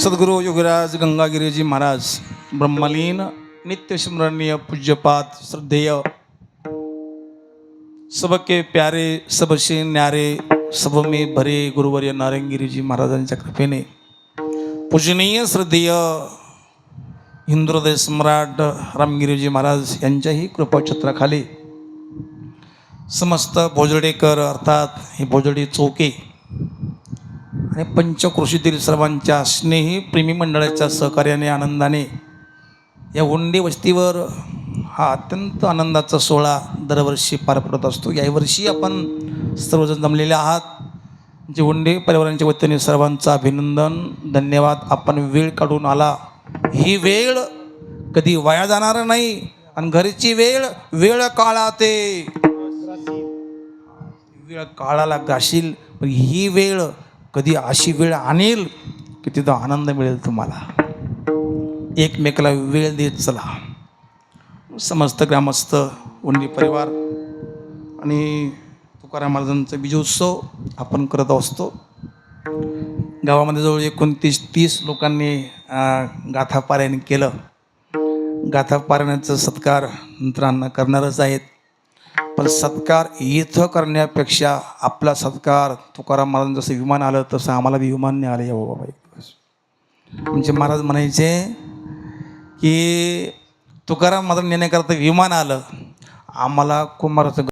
सद्गुरु योगीराज गंगागिरीजी महाराज ब्रह्मलीन नित्यस्मरणीय पूज्यपाद श्रद्धेय सबके प्यारे सबसे न्यारे सब में भरे गुरुवर्य नारायणगिरीजी महाराजांच्या कृपेने पूजनीय श्रद्धेय हिंदुहृदय सम्राट रामगिरीजी महाराज यांच्याही कृपाछत्राखाली समस्त भोजडेकर अर्थात हे भोजडी चौके आणि पंचक्रोशीतील सर्वांच्या स्नेही प्रेमी मंडळाच्या सहकार्याने आनंदाने या उंडी वस्तीवर हा अत्यंत आनंदाचा सोहळा दरवर्षी पार पडत असतो. यावर्षी आपण सर्वजण जमलेले आहात. जे उंडी परिवारांच्या वतीने सर्वांचं अभिनंदन, धन्यवाद. आपण वेळ काढून आला. ही वेळ कधी वाया जाणार नाही आणि घरची वेळ वेळ काळाते वेळ काळाला गाशील. पण ही वेळ कधी अशी वेळ आणेल की तिथं आनंद मिळेल तुम्हाला. एकमेकाला वेळ देत चला. समस्त ग्रामस्थ उंडी परिवार आणि तुकाराम महाराजांचा विजयोत्सव आपण करत असतो. गावामध्ये जवळ 29-30 लोकांनी गाथा पारायण केलं. गाथा पारायणाचा सत्कार नंतर करणारच आहेत. पण सत्कार इथं करण्यापेक्षा आपला सत्कार तुकाराम महाराज जसं विमान आलं तसं आम्हाला विमान नाही आलं या बाबा एक दिवस. म्हणजे महाराज म्हणायचे की तुकाराम महाराज नेण्याकरता विमान आलं, आम्हाला कुमाराचं